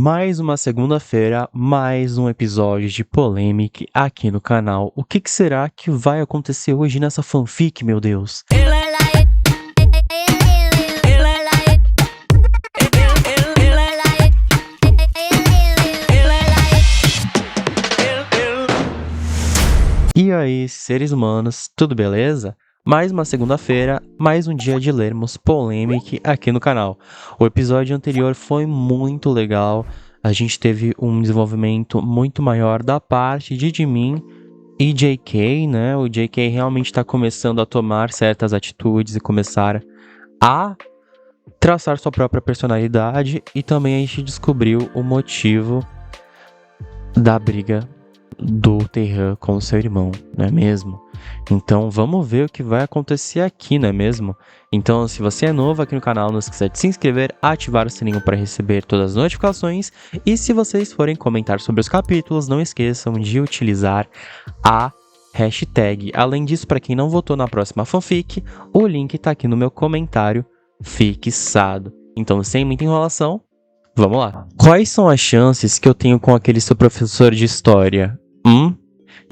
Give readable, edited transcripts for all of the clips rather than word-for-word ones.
Mais uma segunda-feira, mais um episódio de Polêmica aqui no canal. O que será que vai acontecer hoje nessa fanfic, meu Deus? E aí, seres humanos, tudo beleza? Mais uma segunda-feira, mais um dia de lermos Polêmica aqui no canal. O episódio anterior foi muito legal, a gente teve um desenvolvimento muito maior da parte de Jimin e JK, né? O JK realmente está começando a tomar certas atitudes e começar a traçar sua própria personalidade, e também a gente descobriu o motivo da briga do Taehan com seu irmão, não é mesmo? Então vamos ver o que vai acontecer aqui, não é mesmo? Então, se você é novo aqui no canal, não esqueça de se inscrever, ativar o sininho para receber todas as notificações, e se vocês forem comentar sobre os capítulos, não esqueçam de utilizar a hashtag. Além disso, para quem não votou na próxima fanfic, o link tá aqui no meu comentário fixado. Então, sem muita enrolação, vamos lá. Quais são as chances que eu tenho com aquele seu professor de história?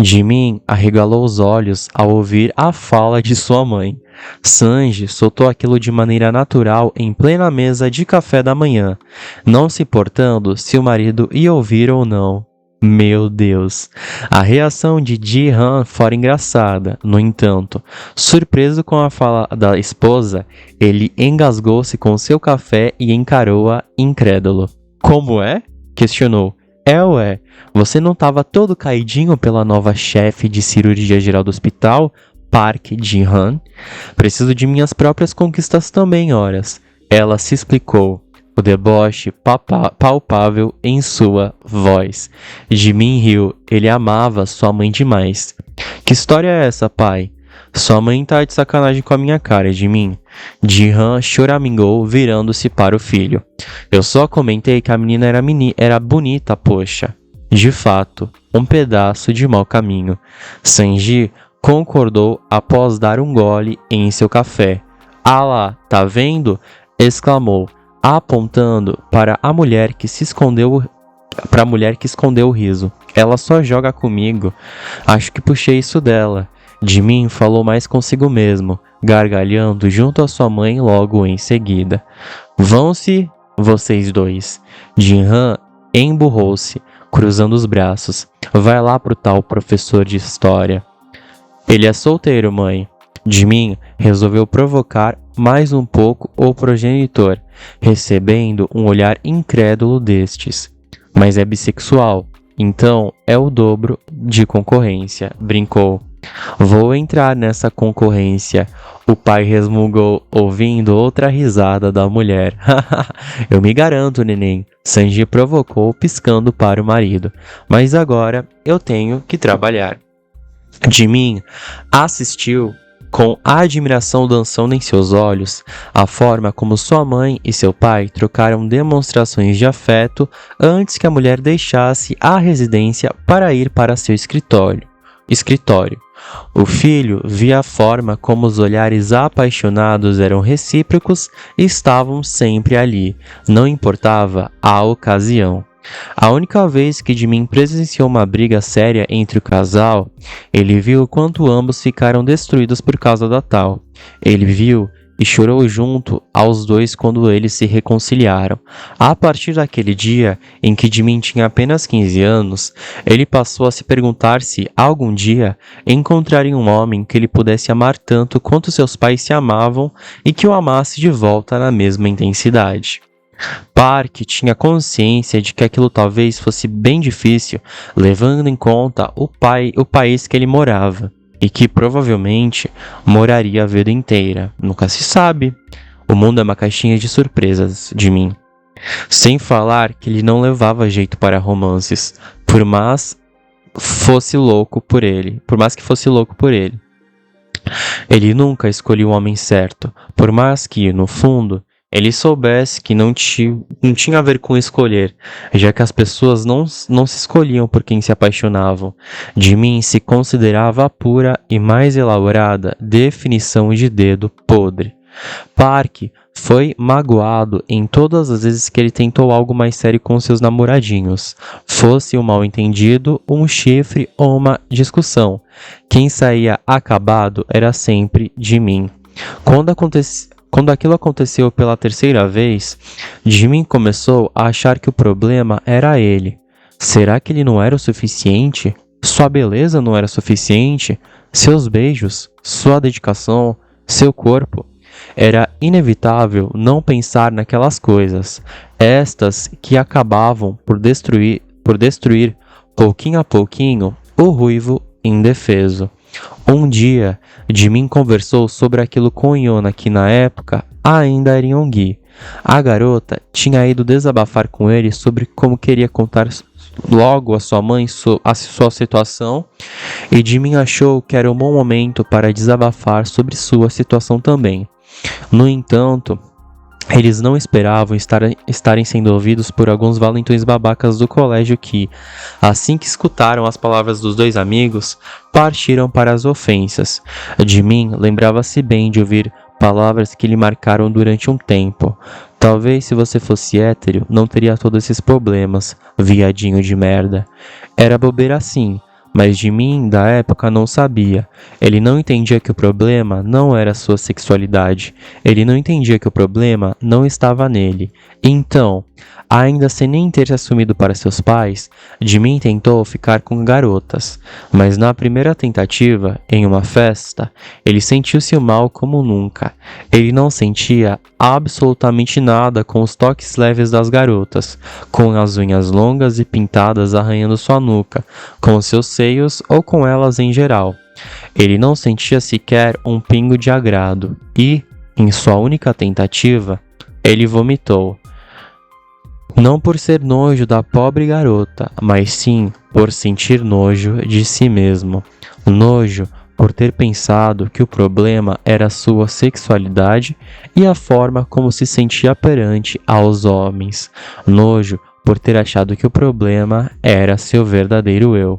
Jimin arregalou os olhos ao ouvir a fala de sua mãe. Sanji soltou aquilo de maneira natural em plena mesa de café da manhã, não se importando se o marido ia ouvir ou não. Meu Deus! A reação de Ji-han fora engraçada. No entanto, surpreso com a fala da esposa, ele engasgou-se com seu café e encarou-a incrédulo. Como é? Questionou. Ué, você não estava todo caidinho pela nova chefe de cirurgia geral do hospital, Park Ji-han? Preciso de minhas próprias conquistas também, horas. Ela se explicou, o deboche palpável em sua voz. Jimin riu, ele amava sua mãe demais. Que história é essa, pai? Sua mãe tá de sacanagem com a minha cara, Jimin. Ji-han choramingou, virando-se para o filho. Eu só comentei que a menina era bonita, poxa. De fato, um pedaço de mau caminho. Sanji concordou após dar um gole em seu café. Ah lá, tá vendo? Exclamou, apontando para a mulher que escondeu o riso. Ela só joga comigo. Acho que puxei isso dela. Jimin falou mais consigo mesmo, gargalhando junto à sua mãe logo em seguida. Vão-se, vocês dois. Ji-han emburrou-se, cruzando os braços. Vai lá pro tal professor de história. Ele é solteiro, mãe. Jimin resolveu provocar mais um pouco o progenitor, recebendo um olhar incrédulo destes. Mas é bissexual, então é o dobro de concorrência, brincou. Vou entrar nessa concorrência, o pai resmungou, ouvindo outra risada da mulher. Eu me garanto, neném, Sanji provocou, piscando para o marido. Mas agora eu tenho que trabalhar. Jimin assistiu com admiração dançando em seus olhos a forma como sua mãe e seu pai trocaram demonstrações de afeto antes que a mulher deixasse a residência para ir para seu escritório. O filho via a forma como os olhares apaixonados eram recíprocos e estavam sempre ali, não importava a ocasião. A única vez que Jimin presenciou uma briga séria entre o casal, ele viu quanto ambos ficaram destruídos por causa da tal. Ele viu e chorou junto aos dois quando eles se reconciliaram. A partir daquele dia, em que Jimin tinha apenas 15 anos, ele passou a se perguntar se, algum dia, encontraria um homem que ele pudesse amar tanto quanto seus pais se amavam e que o amasse de volta na mesma intensidade. Park tinha consciência de que aquilo talvez fosse bem difícil, levando em conta o país que ele morava, e que provavelmente moraria a vida inteira. Nunca se sabe. O mundo é uma caixinha de surpresas de mim. Sem falar que ele não levava jeito para romances, por mais que fosse louco por ele. Ele nunca escolheu o homem certo, por mais que, no fundo, ele soubesse que não tinha a ver com escolher, já que as pessoas não se escolhiam por quem se apaixonavam. Jimin se considerava a pura e mais elaborada definição de dedo podre. Park foi magoado em todas as vezes que ele tentou algo mais sério com seus namoradinhos, fosse um mal-entendido, um chifre ou uma discussão. Quem saía acabado era sempre Jimin. Quando aquilo aconteceu pela terceira vez, Jimin começou a achar que o problema era ele. Será que ele não era o suficiente? Sua beleza não era suficiente? Seus beijos? Sua dedicação? Seu corpo? Era inevitável não pensar naquelas coisas, estas que acabavam por destruir pouquinho a pouquinho, o ruivo indefeso. Um dia, Jimin conversou sobre aquilo com Yona, que na época ainda era Yonggi. A garota tinha ido desabafar com ele sobre como queria contar logo a sua mãe a sua situação, e Jimin achou que era um bom momento para desabafar sobre sua situação também. No entanto, eles não esperavam estarem sendo ouvidos por alguns valentões babacas do colégio que, assim que escutaram as palavras dos dois amigos, partiram para as ofensas. Jimin lembrava-se bem de ouvir palavras que lhe marcaram durante um tempo. Talvez se você fosse hétero, não teria todos esses problemas, viadinho de merda. Era bobeira sim. Mas Jimin, da época, não sabia. Ele não entendia que o problema não era sua sexualidade. Ele não entendia que o problema não estava nele. Então, ainda sem nem ter se assumido para seus pais, Jimin tentou ficar com garotas. Mas na primeira tentativa, em uma festa, ele sentiu-se mal como nunca. Ele não sentia absolutamente nada com os toques leves das garotas, com as unhas longas e pintadas arranhando sua nuca, com seus seios ou com elas em geral. Ele não sentia sequer um pingo de agrado e, em sua única tentativa, ele vomitou. Não por ser nojo da pobre garota, mas sim por sentir nojo de si mesmo. Nojo por ter pensado que o problema era sua sexualidade e a forma como se sentia perante aos homens. Nojo por ter achado que o problema era seu verdadeiro eu.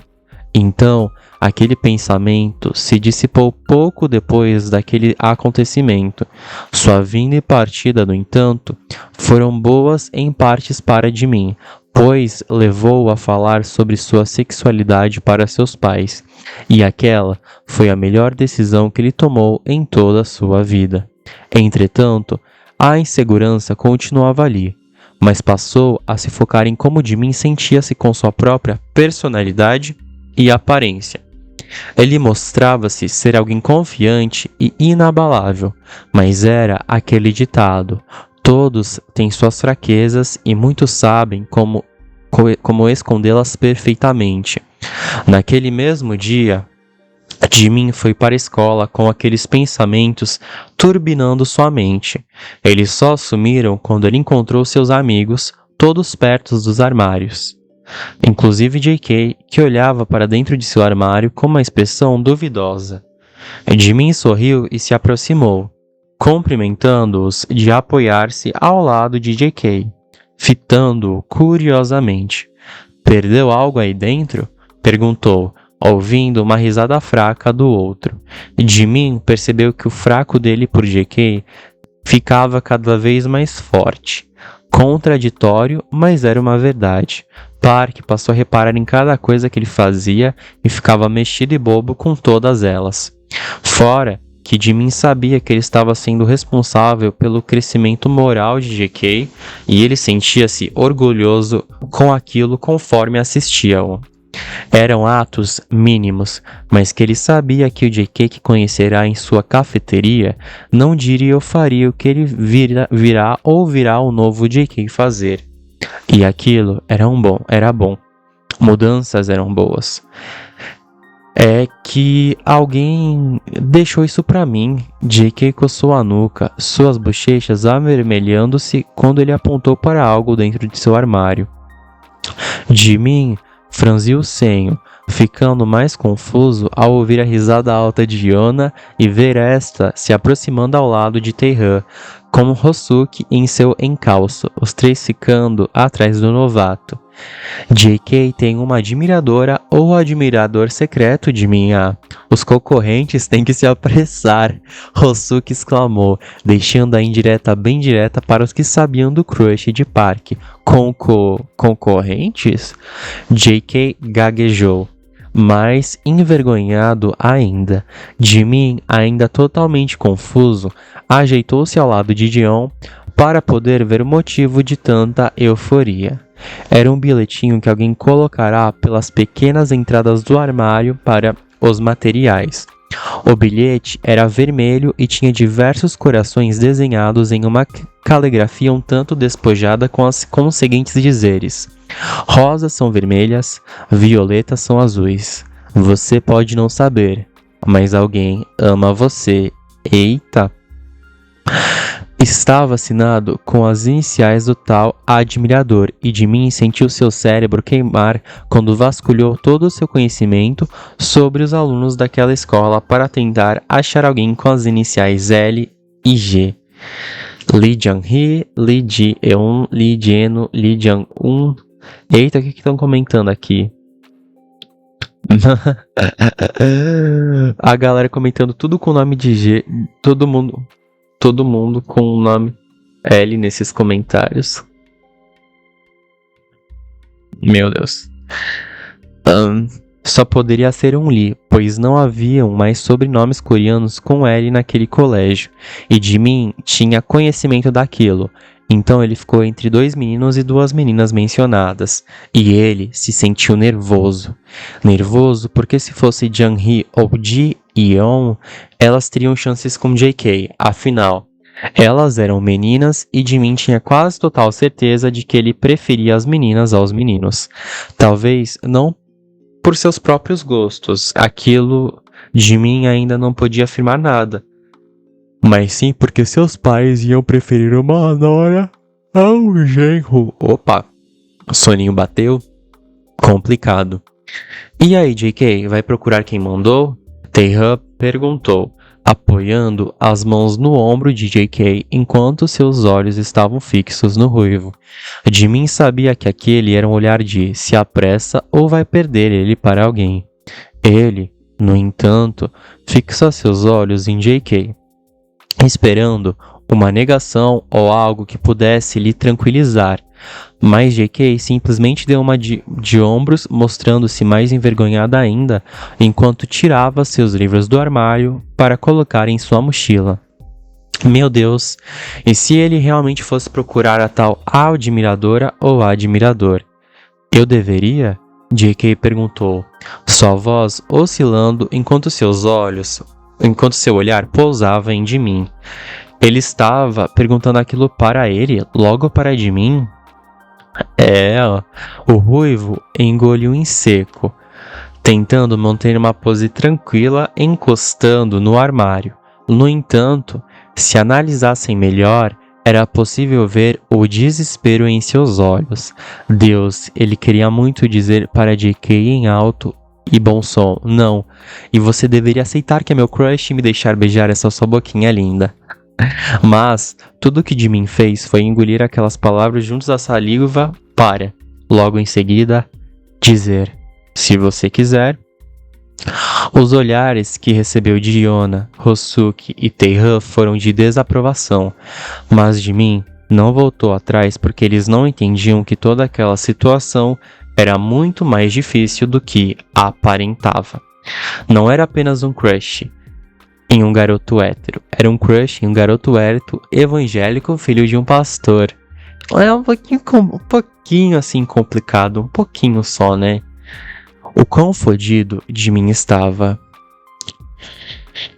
Então, aquele pensamento se dissipou pouco depois daquele acontecimento. Sua vinda e partida, no entanto, foram boas em partes para Jimin, pois levou-o a falar sobre sua sexualidade para seus pais, e aquela foi a melhor decisão que ele tomou em toda a sua vida. Entretanto, a insegurança continuava ali, mas passou a se focar em como Jimin sentia-se com sua própria personalidade e aparência. Ele mostrava-se ser alguém confiante e inabalável, mas era aquele ditado: todos têm suas fraquezas e muitos sabem como escondê-las perfeitamente. Naquele mesmo dia, Jimin foi para a escola com aqueles pensamentos turbinando sua mente. Eles só sumiram quando ele encontrou seus amigos, todos perto dos armários. Inclusive JK, que olhava para dentro de seu armário com uma expressão duvidosa. Jimin sorriu e se aproximou, cumprimentando-os de apoiar-se ao lado de JK, fitando-o curiosamente. Perdeu algo aí dentro? Perguntou, ouvindo uma risada fraca do outro. Jimin percebeu que o fraco dele por JK ficava cada vez mais forte. Contraditório, mas era uma verdade. Park passou a reparar em cada coisa que ele fazia e ficava mexido e bobo com todas elas. Fora que Jimin sabia que ele estava sendo responsável pelo crescimento moral de JK e ele sentia-se orgulhoso com aquilo conforme assistia-o. Eram atos mínimos, mas que ele sabia que o JK que conhecerá em sua cafeteria não diria ou faria o que ele virá o novo JK fazer. E aquilo era bom. Mudanças eram boas. É que alguém deixou isso pra mim. JK coçou a nuca, suas bochechas avermelhando-se quando ele apontou para algo dentro de seu armário. Jimin franziu o senho, ficando mais confuso ao ouvir a risada alta de Yona e ver esta se aproximando ao lado de Taehan. como Hosuke em seu encalço, os três ficando atrás do novato. JK tem uma admiradora ou admirador secreto de minha. Os concorrentes têm que se apressar, Hosuke exclamou, deixando a indireta bem direta para os que sabiam do crush de Park. Concorrentes? JK gaguejou. Mais envergonhado ainda, Jimin, ainda totalmente confuso, ajeitou-se ao lado de Dion para poder ver o motivo de tanta euforia. Era um bilhetinho que alguém colocará pelas pequenas entradas do armário para os materiais. O bilhete era vermelho e tinha diversos corações desenhados em uma caligrafia um tanto despojada com os seguintes dizeres: rosas são vermelhas, violetas são azuis. Você pode não saber, mas alguém ama você. Eita! Estava assinado com as iniciais do tal admirador, e Jimin sentiu seu cérebro queimar quando vasculhou todo o seu conhecimento sobre os alunos daquela escola para tentar achar alguém com as iniciais L e G. Lee Jang-hee, Lee Ji-eun, Lee Jeno, Lee Jang-un. Eita, o que estão comentando aqui? A galera comentando tudo com o nome de G, todo mundo com o nome L nesses comentários. Meu Deus. Só poderia ser um Lee, pois não haviam mais sobrenomes coreanos com L naquele colégio, e Jimin tinha conhecimento daquilo. Então ele ficou entre 2 meninos e 2 meninas mencionadas, e ele se sentiu nervoso. Nervoso porque se fosse Jang-hee ou Ji-yeon, elas teriam chances com JK, afinal, elas eram meninas e Jimin tinha quase total certeza de que ele preferia as meninas aos meninos. Talvez não por seus próprios gostos, aquilo Jimin ainda não podia afirmar nada. Mas sim porque seus pais iam preferir uma nora a um genro. Opa, o soninho bateu. Complicado. E aí, JK, vai procurar quem mandou? Taeha perguntou, apoiando as mãos no ombro de JK enquanto seus olhos estavam fixos no ruivo. Jimin sabia que aquele era um olhar de se apressa ou vai perder ele para alguém. Ele, no entanto, fixou seus olhos em JK, esperando uma negação ou algo que pudesse lhe tranquilizar. Mas JK simplesmente deu uma de ombros, mostrando-se mais envergonhada ainda, enquanto tirava seus livros do armário para colocar em sua mochila. Meu Deus, e se ele realmente fosse procurar a tal admiradora ou admirador? Eu deveria? JK perguntou, sua voz oscilando enquanto seu olhar pousava em Jimin. Ele estava perguntando aquilo para ele, logo para Jimin? O ruivo engoliu em seco, tentando manter uma pose tranquila encostando no armário. No entanto, se analisassem melhor, era possível ver o desespero em seus olhos. Deus, ele queria muito dizer para JK em alto e bom som, não, e você deveria aceitar que é meu crush e me deixar beijar essa sua boquinha linda. Mas tudo que Jimin fez foi engolir aquelas palavras juntos à saliva para, logo em seguida, dizer, se você quiser. Os olhares que recebeu de Yona, Hosuke e Taeha foram de desaprovação, mas Jimin não voltou atrás porque eles não entendiam que toda aquela situação era muito mais difícil do que aparentava. Não era apenas um crush em um garoto hétero, era um crush em um garoto hétero evangélico, filho de um pastor. É um pouquinho assim complicado, um pouquinho só, né? O quão fodido de mim estava.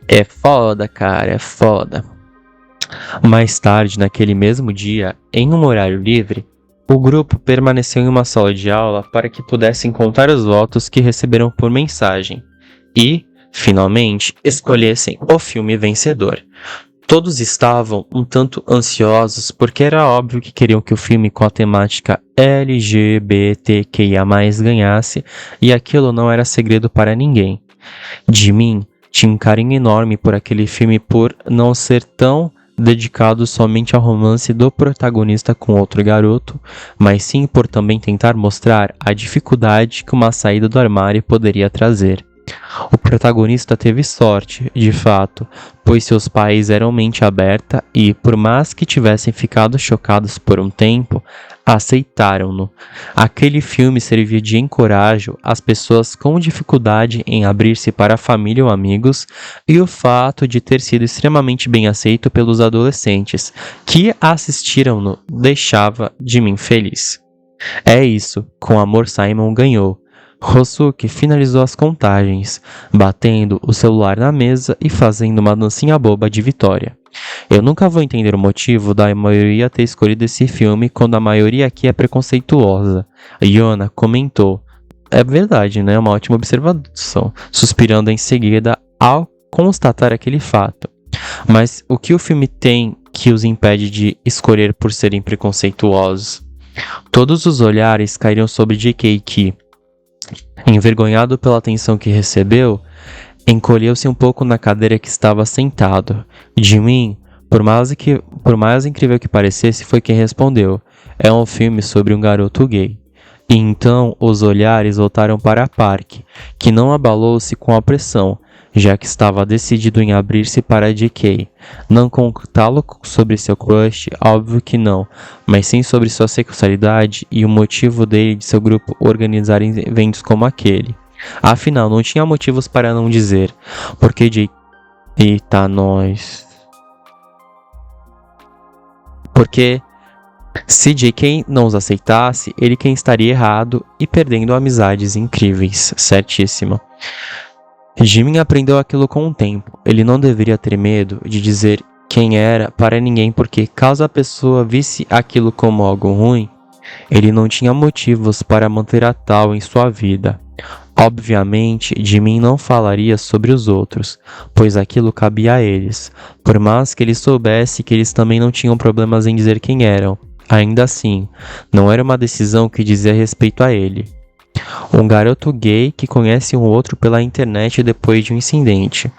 É foda, cara, é foda. Mais tarde, naquele mesmo dia, em um horário livre, o grupo permaneceu em uma sala de aula para que pudessem contar os votos que receberam por mensagem e, finalmente, escolhessem o filme vencedor. Todos estavam um tanto ansiosos porque era óbvio que queriam que o filme com a temática LGBTQIA+ ganhasse, e aquilo não era segredo para ninguém. Jimin tinha um carinho enorme por aquele filme por não ser tão dedicado somente ao romance do protagonista com outro garoto, mas sim por também tentar mostrar a dificuldade que uma saída do armário poderia trazer. O protagonista teve sorte, de fato, pois seus pais eram mente aberta e, por mais que tivessem ficado chocados por um tempo, aceitaram-no. Aquele filme servia de encorajo às pessoas com dificuldade em abrir-se para a família ou amigos, e o fato de ter sido extremamente bem aceito pelos adolescentes que assistiram-no deixava Jimin feliz. É isso, com amor Simon ganhou. Hosuke finalizou as contagens, batendo o celular na mesa e fazendo uma dancinha boba de vitória. Eu nunca vou entender o motivo da maioria ter escolhido esse filme quando a maioria aqui é preconceituosa. Yona comentou. É verdade, né? Uma ótima observação, suspirando em seguida ao constatar aquele fato. Mas o que o filme tem que os impede de escolher por serem preconceituosos? Todos os olhares caíram sobre J.K. que, envergonhado pela atenção que recebeu, encolheu-se um pouco na cadeira que estava sentado. Jimin, por mais incrível que parecesse, foi quem respondeu. É um filme sobre um garoto gay. E então os olhares voltaram para Park, que não abalou-se com a pressão, já que estava decidido em abrir-se para JK. Não contá-lo sobre seu crush, óbvio que não, mas sim sobre sua sexualidade e o motivo dele e de seu grupo organizarem eventos como aquele. Afinal, não tinha motivos para não dizer, porque JK... Eita, nós... Porque se JK não os aceitasse, ele quem estaria errado e perdendo amizades incríveis, certíssimo. Jimin aprendeu aquilo com o tempo. Ele não deveria ter medo de dizer quem era para ninguém, porque caso a pessoa visse aquilo como algo ruim, ele não tinha motivos para manter a tal em sua vida. Obviamente, Jimin não falaria sobre os outros, pois aquilo cabia a eles, por mais que ele soubesse que eles também não tinham problemas em dizer quem eram. Ainda assim, não era uma decisão que dizia respeito a ele. Um garoto gay que conhece um outro pela internet depois de um incidente.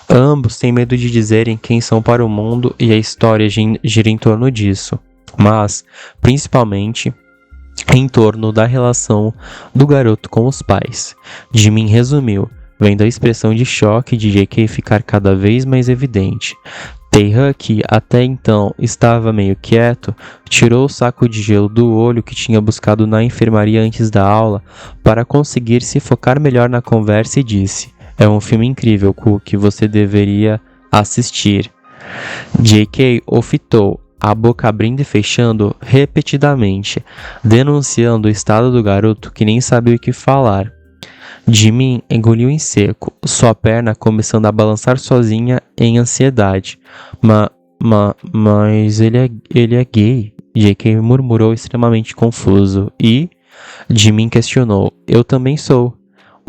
Ambos têm medo de dizerem quem são para o mundo e a história gira em torno disso, mas, principalmente, em torno da relação do garoto com os pais. Jimin resumiu, vendo a expressão de choque de JK ficar cada vez mais evidente. Taehan, que até então estava meio quieto, tirou o saco de gelo do olho que tinha buscado na enfermaria antes da aula para conseguir se focar melhor na conversa e disse: "É um filme incrível, Ku, que você deveria assistir." JK o fitou, a boca abrindo e fechando repetidamente, denunciando o estado do garoto que nem sabia o que falar. Jimin engoliu em seco, sua perna começando a balançar sozinha em ansiedade. Mas ele é gay? JK murmurou extremamente confuso e Jimin questionou. Eu também sou.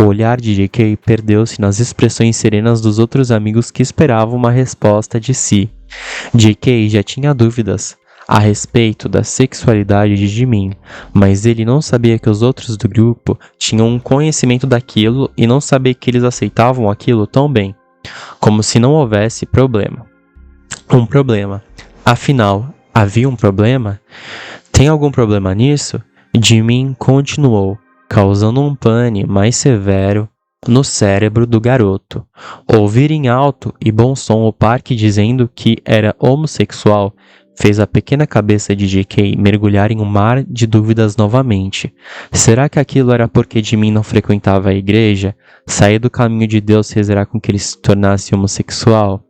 O olhar de JK perdeu-se nas expressões serenas dos outros amigos que esperavam uma resposta de si. JK já tinha dúvidas a respeito da sexualidade de Jimin, mas ele não sabia que os outros do grupo tinham um conhecimento daquilo e não sabia que eles aceitavam aquilo tão bem, como se não houvesse problema. Um problema. Afinal, havia um problema? Tem algum problema nisso? Jimin continuou, causando um pane mais severo no cérebro do garoto. Ouvir em alto e bom som o Park dizendo que era homossexual fez a pequena cabeça de JK mergulhar em um mar de dúvidas novamente. Será que aquilo era porque Jimin não frequentava a igreja? Sair do caminho de Deus fazerá com que ele se tornasse homossexual?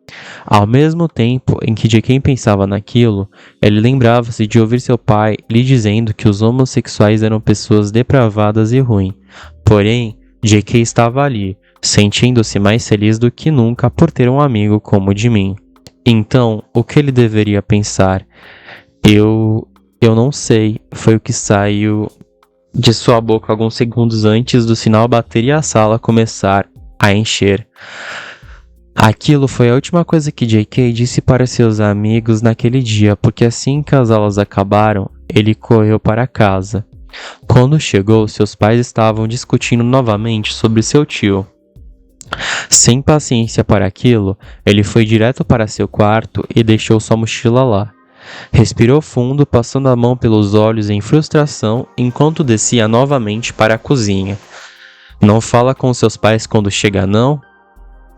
Ao mesmo tempo em que JK pensava naquilo, ele lembrava-se de ouvir seu pai lhe dizendo que os homossexuais eram pessoas depravadas e ruins. Porém, JK estava ali, sentindo-se mais feliz do que nunca por ter um amigo como Jimin. Então, o que ele deveria pensar? Eu não sei, foi o que saiu de sua boca alguns segundos antes do sinal bater e a sala começar a encher. Aquilo foi a última coisa que JK disse para seus amigos naquele dia, porque assim que as aulas acabaram, ele correu para casa. Quando chegou, seus pais estavam discutindo novamente sobre seu tio. Sem paciência para aquilo, ele foi direto para seu quarto e deixou sua mochila lá. Respirou fundo, passando a mão pelos olhos em frustração enquanto descia novamente para a cozinha. Não fala com seus pais quando chega, não?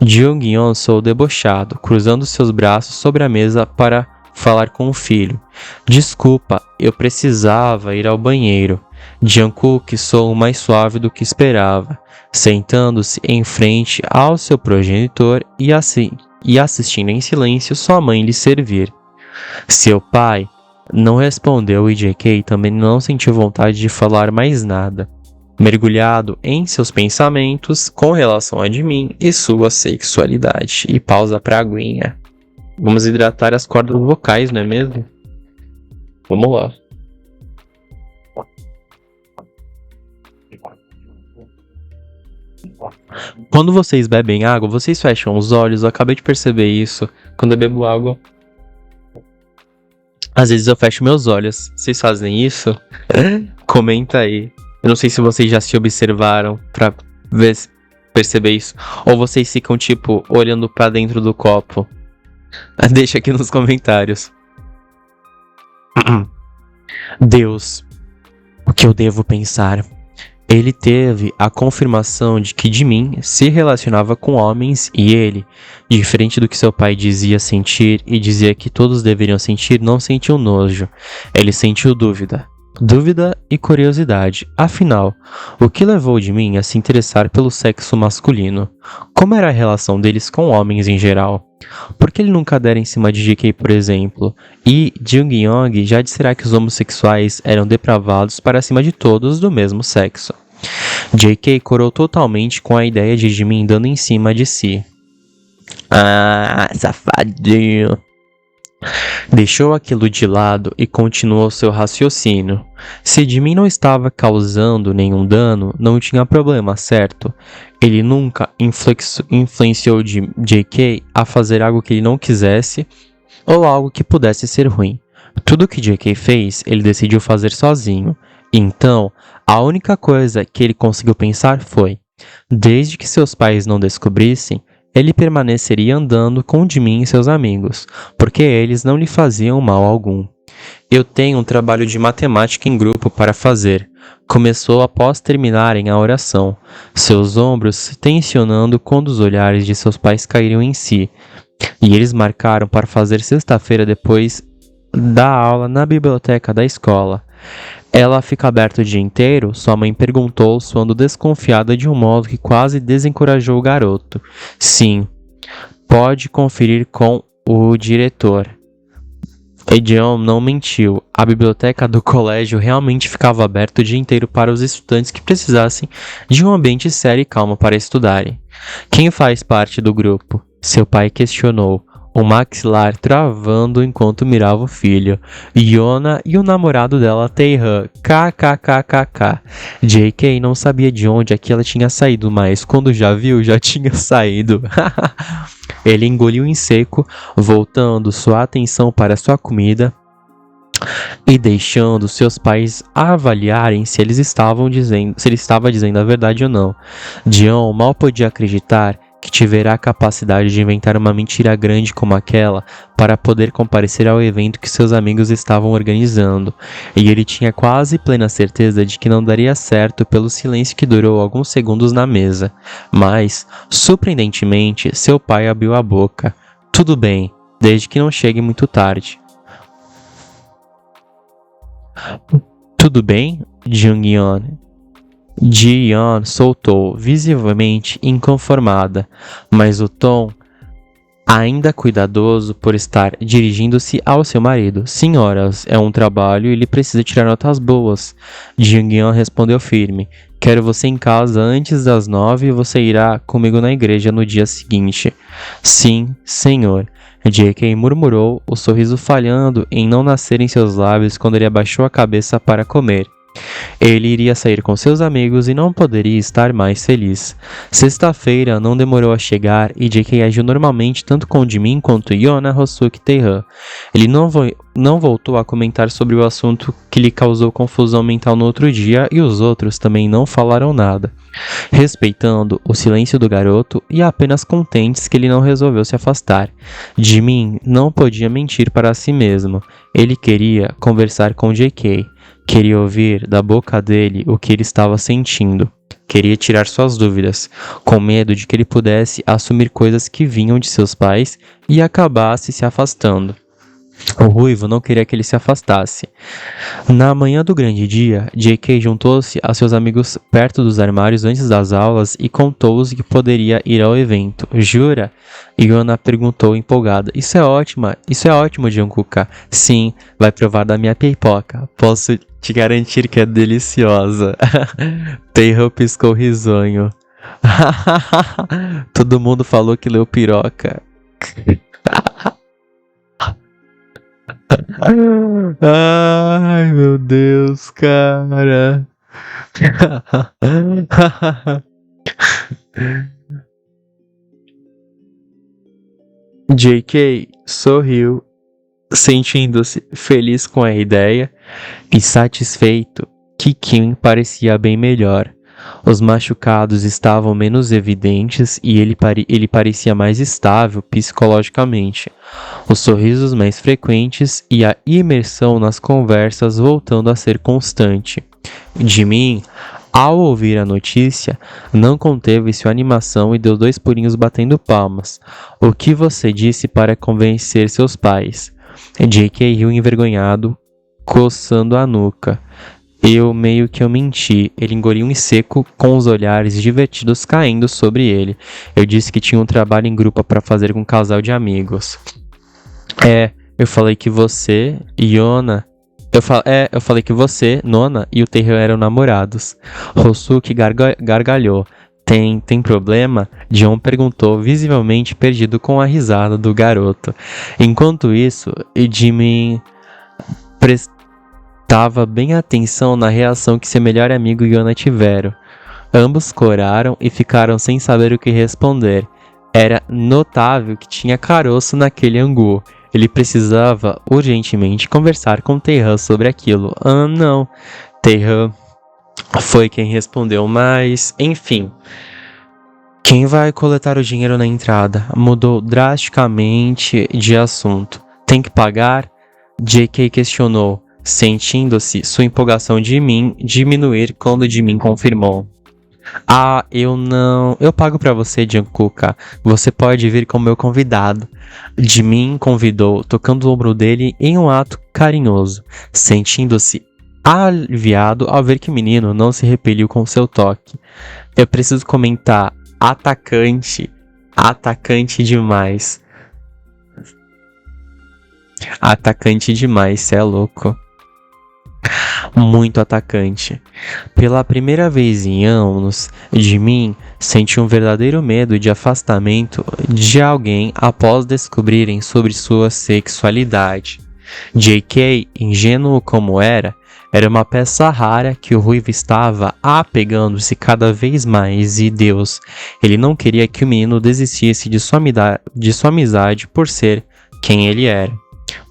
Jung-yeon soou debochado, cruzando seus braços sobre a mesa para falar com o filho. Desculpa, eu precisava ir ao banheiro. Jungkook soou mais suave do que esperava, sentando-se em frente ao seu progenitor e assistindo em silêncio sua mãe lhe servir. Seu pai não respondeu e JK também não sentiu vontade de falar mais nada, mergulhado em seus pensamentos com relação a Jimin e sua sexualidade. E pausa pra aguinha. Vamos hidratar as cordas vocais, não é mesmo? Vamos lá. Quando vocês bebem água, vocês fecham os olhos. Eu acabei de perceber isso. Quando eu bebo água, às vezes eu fecho meus olhos. Vocês fazem isso? Comenta aí. Eu não sei se vocês já se observaram pra perceber isso. Ou vocês ficam, tipo, olhando pra dentro do copo. Deixa aqui nos comentários. Deus, o que eu devo pensar? Ele teve a confirmação de que Jimin se relacionava com homens e ele, diferente do que seu pai dizia sentir e dizia que todos deveriam sentir, não sentiu nojo. Ele sentiu dúvida. Dúvida e curiosidade. Afinal, o que levou Jimin a se interessar pelo sexo masculino? Como era a relação deles com homens em geral? Por que ele nunca dera em cima de JK, por exemplo? E Jung-yeon já disserá que os homossexuais eram depravados para cima de todos do mesmo sexo. JK corou totalmente com a ideia de Jimin dando em cima de si. Ah, safadinho. Deixou aquilo de lado e continuou seu raciocínio. Se Jimin não estava causando nenhum dano, não tinha problema, certo? Ele nunca influenciou JK a fazer algo que ele não quisesse ou algo que pudesse ser ruim. Tudo que JK fez, ele decidiu fazer sozinho. Então, a única coisa que ele conseguiu pensar foi: desde que seus pais não descobrissem, ele permaneceria andando com Jimin e seus amigos, porque eles não lhe faziam mal algum. Eu tenho um trabalho de matemática em grupo para fazer. Começou após terminarem a oração, seus ombros se tensionando quando os olhares de seus pais caíram em si, e eles marcaram para fazer sexta-feira depois da aula na biblioteca da escola. Ela fica aberta o dia inteiro? Sua mãe perguntou, soando desconfiada de um modo que quase desencorajou o garoto. Sim, pode conferir com o diretor. Ejeon não mentiu. A biblioteca do colégio realmente ficava aberta o dia inteiro para os estudantes que precisassem de um ambiente sério e calmo para estudarem. Quem faz parte do grupo? Seu pai questionou, o maxilar travando enquanto mirava o filho. Yona e o namorado dela, Taehan. KKKKK. JK não sabia de onde aquela tinha saído, mas quando já viu, já tinha saído. Ele engoliu em seco, voltando sua atenção para sua comida e deixando seus pais avaliarem se ele estava dizendo a verdade ou não. Jeon mal podia acreditar que tivera a capacidade de inventar uma mentira grande como aquela para poder comparecer ao evento que seus amigos estavam organizando, e ele tinha quase plena certeza de que não daria certo pelo silêncio que durou alguns segundos na mesa. Mas, surpreendentemente, seu pai abriu a boca. Tudo bem, desde que não chegue muito tarde. Tudo bem, Jung-yeon? Ji-yeon soltou, visivelmente inconformada, mas o tom ainda cuidadoso por estar dirigindo-se ao seu marido. Senhoras, é um trabalho e ele precisa tirar notas boas. Jung-yeon respondeu firme. Quero você em casa antes das 9 e você irá comigo na igreja no dia seguinte. Sim, senhor. JK murmurou, o sorriso falhando em não nascer em seus lábios quando ele abaixou a cabeça para comer. Ele iria sair com seus amigos e não poderia estar mais feliz. Sexta-feira não demorou a chegar e J.K. agiu normalmente tanto com Jimin quanto Yona, Hosuki e Taehan. Ele não voltou a comentar sobre o assunto que lhe causou confusão mental no outro dia e os outros também não falaram nada, respeitando o silêncio do garoto e apenas contentes que ele não resolveu se afastar. Jimin não podia mentir para si mesmo. Ele queria conversar com J.K., queria ouvir da boca dele o que ele estava sentindo. Queria tirar suas dúvidas, com medo de que ele pudesse assumir coisas que vinham de seus pais e acabasse se afastando. O Ruivo não queria que ele se afastasse. Na manhã do grande dia, J.K. juntou-se a seus amigos perto dos armários antes das aulas e contou-os que poderia ir ao evento. Jura? Yona perguntou empolgada. Isso é ótimo, Jungkook. Sim, vai provar da minha pipoca. Posso te garantir que é deliciosa. Taehan piscou risonho. Todo mundo falou que leu piroca. Ai, meu Deus, cara. J.K. sorriu, sentindo-se feliz com a ideia e satisfeito que Kim parecia bem melhor. Os machucados estavam menos evidentes e ele parecia mais estável psicologicamente. Os sorrisos mais frequentes e a imersão nas conversas voltando a ser constante. Jimin, ao ouvir a notícia, não conteve sua animação e deu 2 pulinhos batendo palmas. O que você disse para convencer seus pais? J.K. riu envergonhado, coçando a nuca. Eu menti. Ele engoliu em seco, com os olhares divertidos caindo sobre ele. Eu disse que tinha um trabalho em grupo para fazer com um casal de amigos. Eu falei que você, Yona... Eu falei que você, Nona e o Taehan eram namorados. Hosuki gargalhou. Tem problema? John perguntou, visivelmente perdido com a risada do garoto. Enquanto isso, Jimin prestava bem atenção na reação que seu melhor amigo e Yona tiveram. Ambos coraram e ficaram sem saber o que responder. Era notável que tinha caroço naquele angu. Ele precisava urgentemente conversar com Taehan sobre aquilo. Não. Taehan foi quem respondeu, mas enfim. Quem vai coletar o dinheiro na entrada? Mudou drasticamente de assunto. Tem que pagar? J.K. questionou, sentindo-se sua empolgação de mim diminuir quando Jimin confirmou. Eu pago pra você, Jungkook. Você pode vir como meu convidado. Jimin convidou, tocando o ombro dele em um ato carinhoso, sentindo-se aliviado ao ver que o menino não se repeliu com seu toque. Eu preciso comentar, atacante demais. Atacante demais, cê é louco. Muito atacante. Pela primeira vez em anos, Jimin sentiu um verdadeiro medo de afastamento de alguém após descobrirem sobre sua sexualidade. J.K., ingênuo como era uma peça rara que o Ruivo estava apegando-se cada vez mais e Deus, ele não queria que o menino desistisse de sua amizade por ser quem ele era.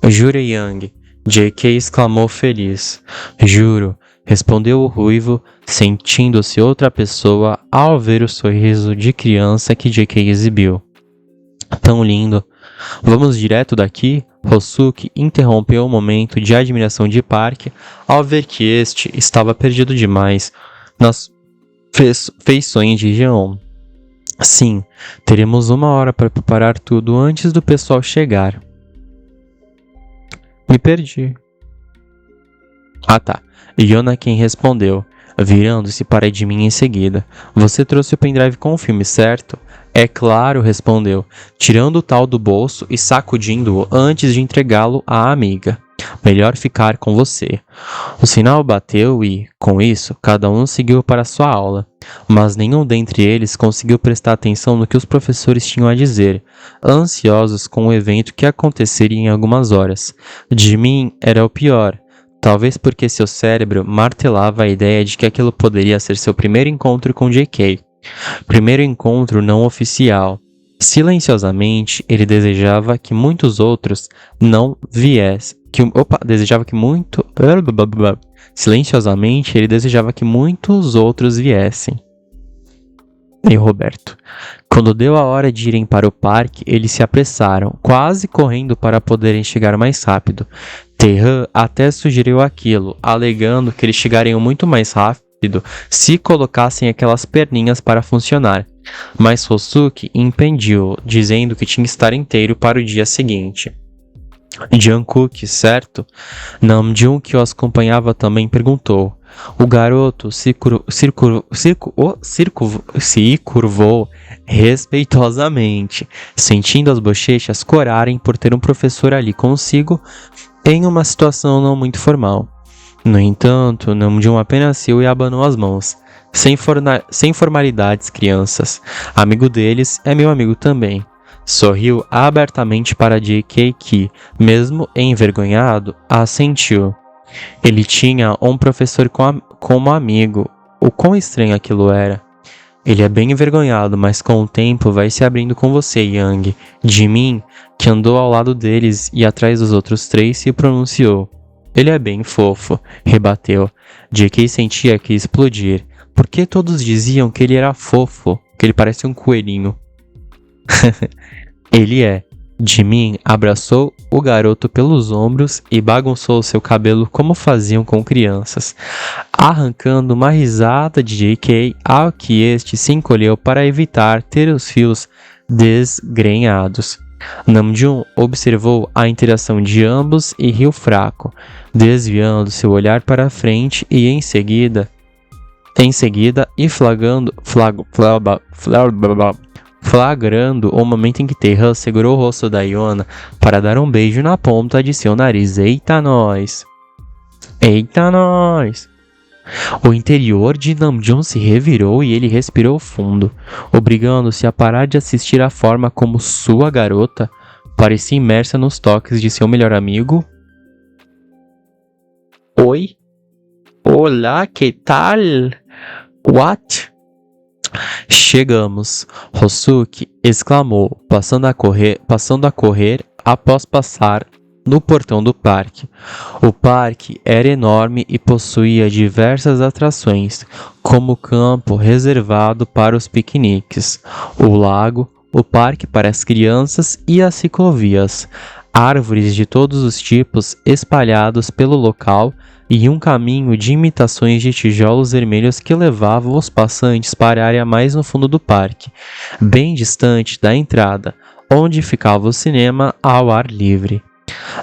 Jura, Yang? J.K. exclamou feliz. Juro, respondeu o Ruivo, sentindo-se outra pessoa ao ver o sorriso de criança que J.K. exibiu. Tão lindo. Vamos direto daqui? Hosuki interrompeu o momento de admiração de Park ao ver que este estava perdido demais nas feições de Jeon. Sim, teremos 1 hora para preparar tudo antes do pessoal chegar. Me perdi. Tá. Yona quem respondeu, virando-se para Jimin em seguida. Você trouxe o pendrive com o filme, certo? É claro, respondeu, tirando o tal do bolso e sacudindo-o antes de entregá-lo à amiga. Melhor ficar com você. O sinal bateu e, com isso, cada um seguiu para sua aula. Mas nenhum dentre eles conseguiu prestar atenção no que os professores tinham a dizer, ansiosos com o evento que aconteceria em algumas horas. Jimin era o pior. Talvez porque seu cérebro martelava a ideia de que aquilo poderia ser seu primeiro encontro com J.K. Primeiro encontro não oficial. Silenciosamente, ele desejava que muitos outros não viessem. Silenciosamente, ele desejava que muitos outros viessem. E Roberto. Quando deu a hora de irem para o parque, eles se apressaram, quase correndo para poderem chegar mais rápido. Terran até sugeriu aquilo, alegando que eles chegariam muito mais rápido se colocassem aquelas perninhas para funcionar. Mas Hosuke impediu, dizendo que tinha que estar inteiro para o dia seguinte. Jungkook, certo? Namjoon, que o acompanhava, também perguntou. O garoto se curvou respeitosamente, sentindo as bochechas corarem por ter um professor ali consigo em uma situação não muito formal. No entanto, Namjoon apenas riu e abanou as mãos. Sem formalidades, crianças. Amigo deles é meu amigo também. Sorriu abertamente para J.K. que, mesmo envergonhado, assentiu. Ele tinha um professor como amigo. O quão estranho aquilo era. Ele é bem envergonhado, mas com o tempo vai se abrindo com você, Yang. Jimin, que andou ao lado deles e atrás dos outros três, se pronunciou. Ele é bem fofo, rebateu. J.K. sentia que ia explodir. Por que todos diziam que ele era fofo? Que ele parecia um coelhinho. Ele é. Jimin abraçou o garoto pelos ombros e bagunçou seu cabelo como faziam com crianças, arrancando uma risada de J.K. ao que este se encolheu para evitar ter os fios desgrenhados. Namjoon observou a interação de ambos e riu fraco, desviando seu olhar para a frente e em seguida flagrando o momento em que Terran segurou o rosto da Yona para dar um beijo na ponta de seu nariz. Eita nós! Eita nós! O interior de Namjoon se revirou e ele respirou fundo, obrigando-se a parar de assistir à forma como sua garota parecia imersa nos toques de seu melhor amigo. Oi? Olá, que tal? What? Chegamos, Hosuke exclamou, passando a correr após passar no portão do parque. O parque era enorme e possuía diversas atrações, como o campo reservado para os piqueniques, o lago, o parque para as crianças e as ciclovias, árvores de todos os tipos espalhados pelo local e um caminho de imitações de tijolos vermelhos que levavam os passantes para a área mais no fundo do parque, bem distante da entrada, onde ficava o cinema ao ar livre.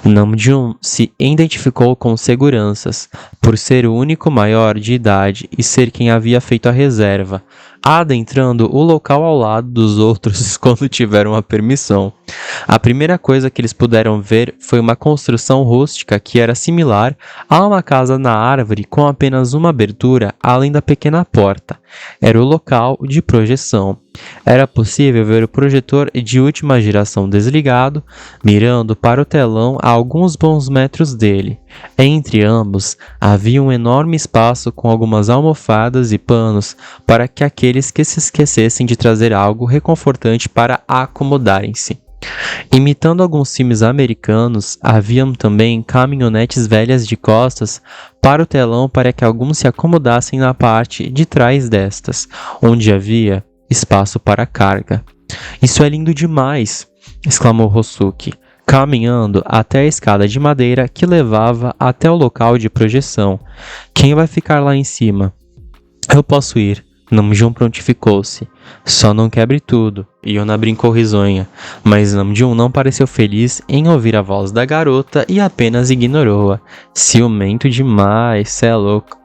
Namjoon se identificou com seguranças, por ser o único maior de idade e ser quem havia feito a reserva, adentrando o local ao lado dos outros quando tiveram a permissão. A primeira coisa que eles puderam ver foi uma construção rústica que era similar a uma casa na árvore com apenas uma abertura além da pequena porta. Era o local de projeção. Era possível ver o projetor de última geração desligado, mirando para o telão a alguns bons metros dele. Entre ambos, havia um enorme espaço com algumas almofadas e panos para que aqueles que se esquecessem de trazer algo reconfortante para acomodarem-se. Imitando alguns filmes americanos, haviam também caminhonetes velhas de costas para o telão para que alguns se acomodassem na parte de trás destas, onde havia espaço para carga. Isso é lindo demais! Exclamou Hosuke, caminhando até a escada de madeira que levava até o local de projeção. Quem vai ficar lá em cima? Eu posso ir. Namjoon prontificou-se. Só não quebre tudo. Yona brincou risonha, mas Namjoon não pareceu feliz em ouvir a voz da garota e apenas ignorou-a. Ciumento demais, cê é louco.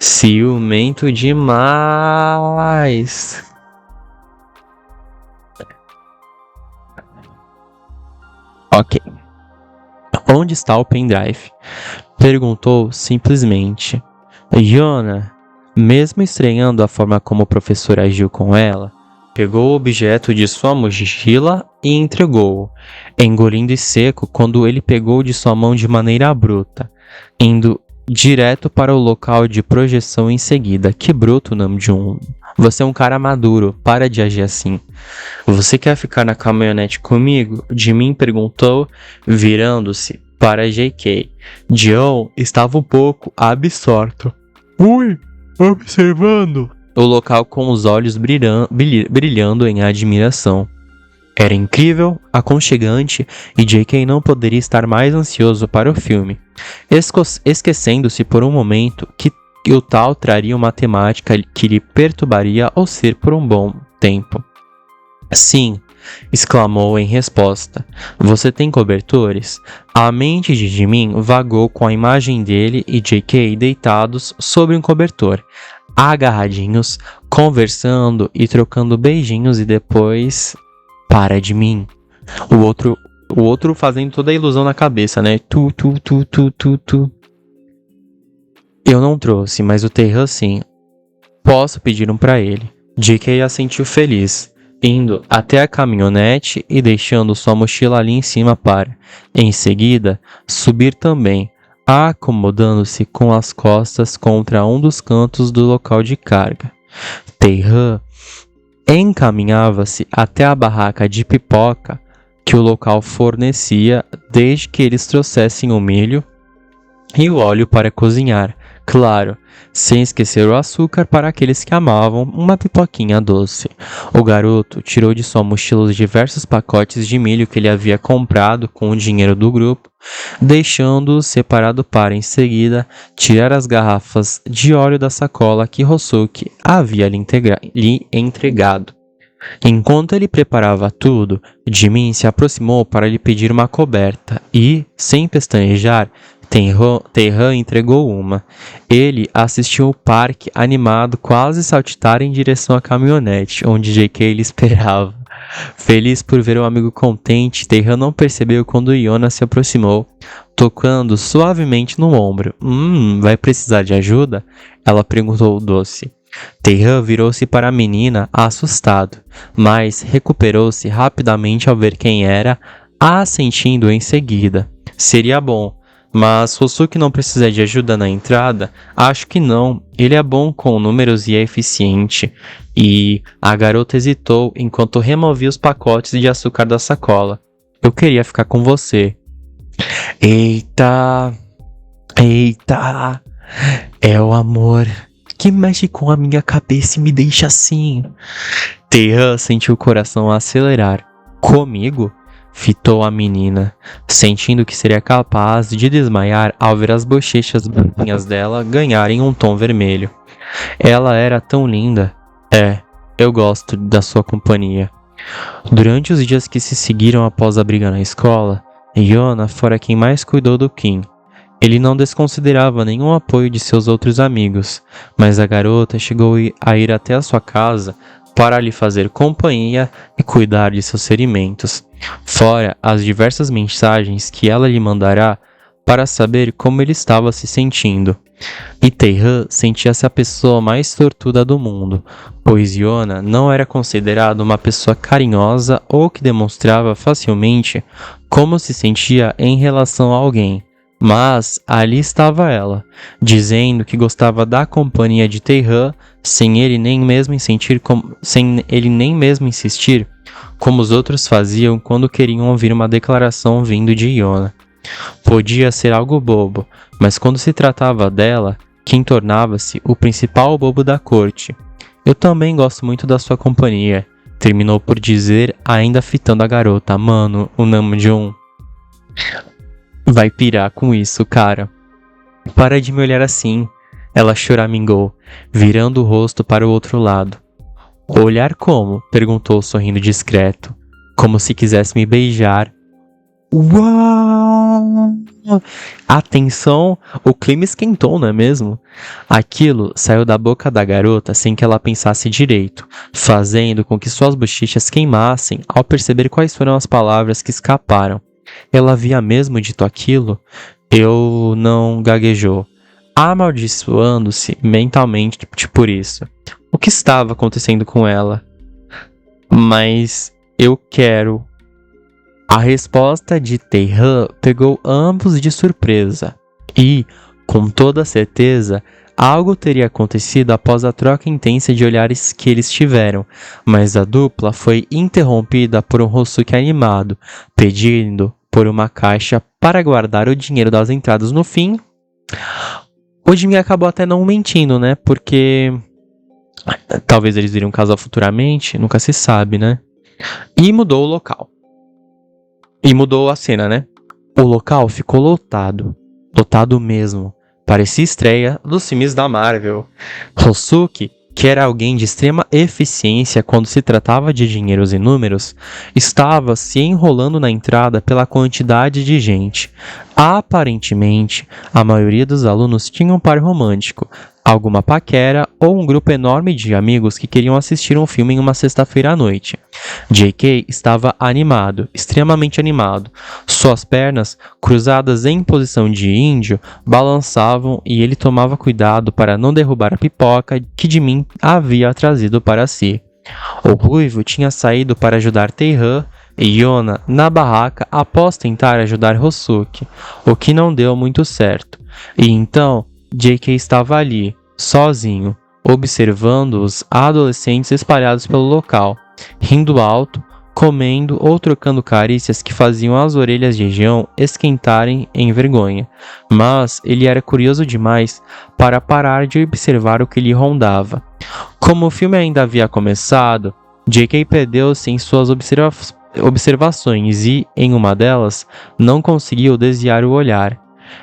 Ciumento demais. Ok. Onde está o pendrive? Perguntou simplesmente. Yona, mesmo estranhando a forma como o professor agiu com ela, pegou o objeto de sua mochila e entregou-o, engolindo em seco quando ele pegou de sua mão de maneira bruta, indo direto para o local de projeção em seguida. Que bruto, Namjoon. Você é um cara maduro, para de agir assim. Você quer ficar na caminhonete comigo? Jimin perguntou, virando-se para JK. Jeon estava um pouco absorto. Ui, observando o local com os olhos brilhando em admiração. Era incrível, aconchegante e JK não poderia estar mais ansioso para o filme, esquecendo-se por um momento que o tal traria uma temática que lhe perturbaria ao ser por um bom tempo. Sim, exclamou em resposta. Você tem cobertores? A mente de Jimin vagou com a imagem dele e JK deitados sobre um cobertor, agarradinhos, conversando e trocando beijinhos e depois... Para de mim. O outro fazendo toda a ilusão na cabeça, né? Tu. Eu não trouxe, mas o Taehan sim. Posso pedir um pra ele. JK assentiu feliz, indo até a caminhonete e deixando sua mochila ali em cima para, em seguida, subir também, acomodando-se com as costas contra um dos cantos do local de carga. Taehan encaminhava-se até a barraca de pipoca que o local fornecia desde que eles trouxessem o milho e o óleo para cozinhar, claro, sem esquecer o açúcar para aqueles que amavam uma pipoquinha doce. O garoto tirou de sua mochila os diversos pacotes de milho que ele havia comprado com o dinheiro do grupo, deixando-os separado para, em seguida, tirar as garrafas de óleo da sacola que Hosuke havia lhe entregado. Enquanto ele preparava tudo, Jimin se aproximou para lhe pedir uma coberta e, sem pestanejar, Taehan entregou uma. Ele assistiu o parque animado quase saltitar em direção à caminhonete, onde JK lhe esperava. Feliz por ver o amigo contente, Taehan não percebeu quando Yona se aproximou, tocando suavemente no ombro. Vai precisar de ajuda? Ela perguntou doce. Taehan virou-se para a menina, assustado, mas recuperou-se rapidamente ao ver quem era, assentindo em seguida. Seria bom. Mas Hosuke não precisa de ajuda na entrada? Acho que não. Ele é bom com números e é eficiente. E a garota hesitou enquanto removia os pacotes de açúcar da sacola. Eu queria ficar com você. Eita. É o amor que mexe com a minha cabeça e me deixa assim. Taehan sentiu o coração acelerar. Comigo? Fitou a menina, sentindo que seria capaz de desmaiar ao ver as bochechas branquinhas dela ganharem um tom vermelho. Ela era tão linda. Eu gosto da sua companhia. Durante os dias que se seguiram após a briga na escola, Yona fora quem mais cuidou do Kim. Ele não desconsiderava nenhum apoio de seus outros amigos, mas a garota chegou a ir até a sua casa para lhe fazer companhia e cuidar de seus ferimentos, fora as diversas mensagens que ela lhe mandará para saber como ele estava se sentindo. E Taehan sentia-se a pessoa mais sortuda do mundo, pois Yona não era considerada uma pessoa carinhosa ou que demonstrava facilmente como se sentia em relação a alguém. Mas ali estava ela, dizendo que gostava da companhia de Taehan, sem ele nem mesmo insistir, como os outros faziam quando queriam ouvir uma declaração vindo de Yona. Podia ser algo bobo, mas quando se tratava dela, Kim tornava-se o principal bobo da corte. Eu também gosto muito da sua companhia, terminou por dizer, ainda fitando a garota. Mano, o Namjoon vai pirar com isso, cara. Para de me olhar assim. Ela choramingou, virando o rosto para o outro lado. Olhar como? Perguntou sorrindo discreto, como se quisesse me beijar. Uau! Atenção, o clima esquentou, não é mesmo? Aquilo saiu da boca da garota sem que ela pensasse direito, fazendo com que suas bochechas queimassem ao perceber quais foram as palavras que escaparam. Ela havia mesmo dito aquilo? Eu não gaguejou, amaldiçoando-se mentalmente por isso. O que estava acontecendo com ela? Mas eu quero. A resposta de Taehan pegou ambos de surpresa e, Com toda certeza, algo teria acontecido após a troca intensa de olhares que eles tiveram, mas a dupla foi interrompida por um Hosuke animado, pedindo por uma caixa para guardar o dinheiro das entradas. No fim, o Jimmy acabou até não mentindo, né? Porque talvez eles viriam casar futuramente, nunca se sabe, né? E mudou o local. E mudou a cena, né? O local ficou lotado. Lotado mesmo. Parecia estreia dos filmes da Marvel. Hosuke, que era alguém de extrema eficiência quando se tratava de dinheiros e números, estava se enrolando na entrada pela quantidade de gente. Aparentemente, a maioria dos alunos tinha um par romântico, alguma paquera ou um grupo enorme de amigos que queriam assistir um filme em uma sexta-feira à noite. JK estava animado, extremamente animado. Suas pernas, cruzadas em posição de índio, balançavam e ele tomava cuidado para não derrubar a pipoca que Jimin havia trazido para si. O ruivo tinha saído para ajudar Taehan e Yona na barraca após tentar ajudar Hosuke, o que não deu muito certo. E então, JK estava ali, sozinho, observando os adolescentes espalhados pelo local, rindo alto, comendo ou trocando carícias que faziam as orelhas de Jeon esquentarem em vergonha. Mas ele era curioso demais para parar de observar o que lhe rondava. Como o filme ainda havia começado, JK perdeu-se em suas observações e, em uma delas, não conseguiu desviar o olhar.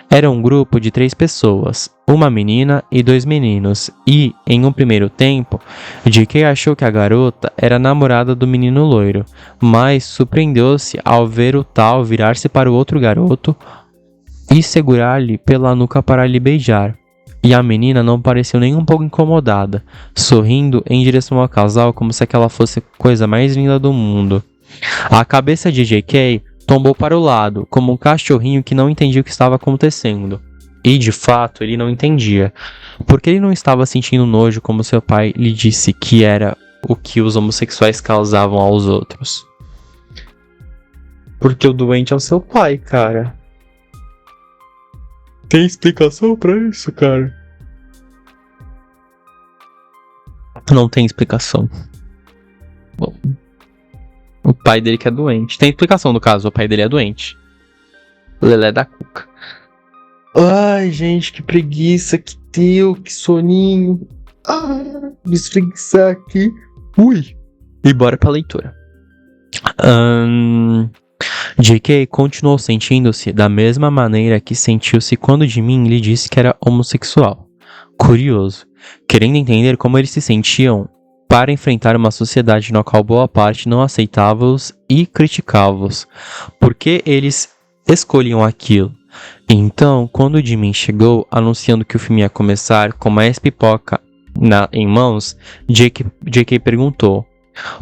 Era um grupo de 3 pessoas, uma menina e 2 meninos, e, em um primeiro tempo, JK achou que a garota era a namorada do menino loiro, mas surpreendeu-se ao ver o tal virar-se para o outro garoto e segurar-lhe pela nuca para lhe beijar. E a menina não pareceu nem um pouco incomodada, sorrindo em direção ao casal como se aquela fosse a coisa mais linda do mundo. A cabeça de JK tombou para o lado, como um cachorrinho que não entendia o que estava acontecendo. E, de fato, ele não entendia. Porque ele não estava sentindo nojo como seu pai lhe disse que era o que os homossexuais causavam aos outros. Porque o doente é o seu pai, cara. Tem explicação pra isso, cara? Não tem explicação. Bom, o pai dele que é doente. Tem explicação no caso, o pai dele é doente. Lelé da Cuca. Ai, gente, que preguiça, que deu, que soninho. Me espreguiçar aqui. Ui. E bora pra leitura. JK continuou sentindo-se da mesma maneira que sentiu-se quando Jimin lhe disse que era homossexual. Curioso, querendo entender como eles se sentiam para enfrentar uma sociedade na qual boa parte não aceitava-os e criticava-os, porque eles escolhiam aquilo. Então, quando Jimin chegou anunciando que o filme ia começar com mais pipoca em mãos, JK perguntou: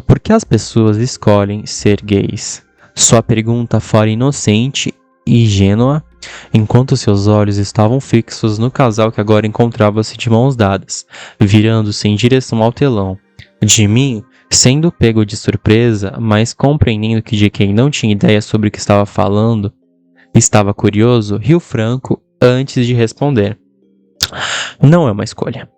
por que as pessoas escolhem ser gays? Sua pergunta fora inocente e ingênua, enquanto seus olhos estavam fixos no casal que agora encontrava-se de mãos dadas, virando-se em direção ao telão. Jimin, sendo pego de surpresa, mas compreendendo que JK não tinha ideia sobre o que estava falando, estava curioso, riu franco antes de responder. Não é uma escolha.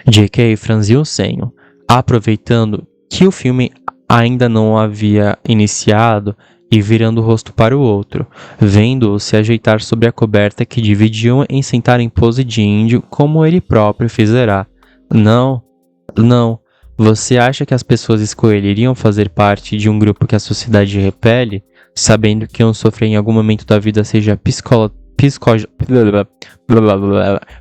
JK franziu o senho, aproveitando que o filme ainda não havia iniciado e virando o rosto para o outro, vendo-o se ajeitar sobre a coberta que dividiam em sentar em pose de índio como ele próprio fizera. Não. Você acha que as pessoas escolheriam fazer parte de um grupo que a sociedade repele, sabendo que iam sofrer em algum momento da vida, seja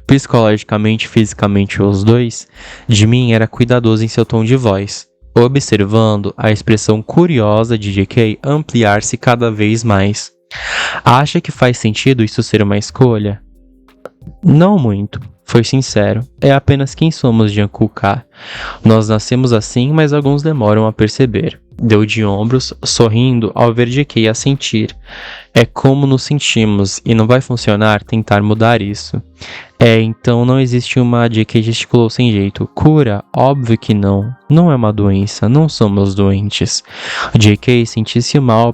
psicologicamente, fisicamente ou os dois? Jimin era cuidadoso em seu tom de voz, observando a expressão curiosa de JK ampliar-se cada vez mais. Acha que faz sentido isso ser uma escolha? Não muito, foi sincero. É apenas quem somos, Jungkook. Nós nascemos assim, mas alguns demoram a perceber. Deu de ombros, sorrindo ao ver JK assentir. É como nos sentimos, e não vai funcionar tentar mudar isso. Então não existe uma... JK gesticulou sem jeito. Cura? Óbvio que não. Não é uma doença, não somos doentes. JK sentisse mal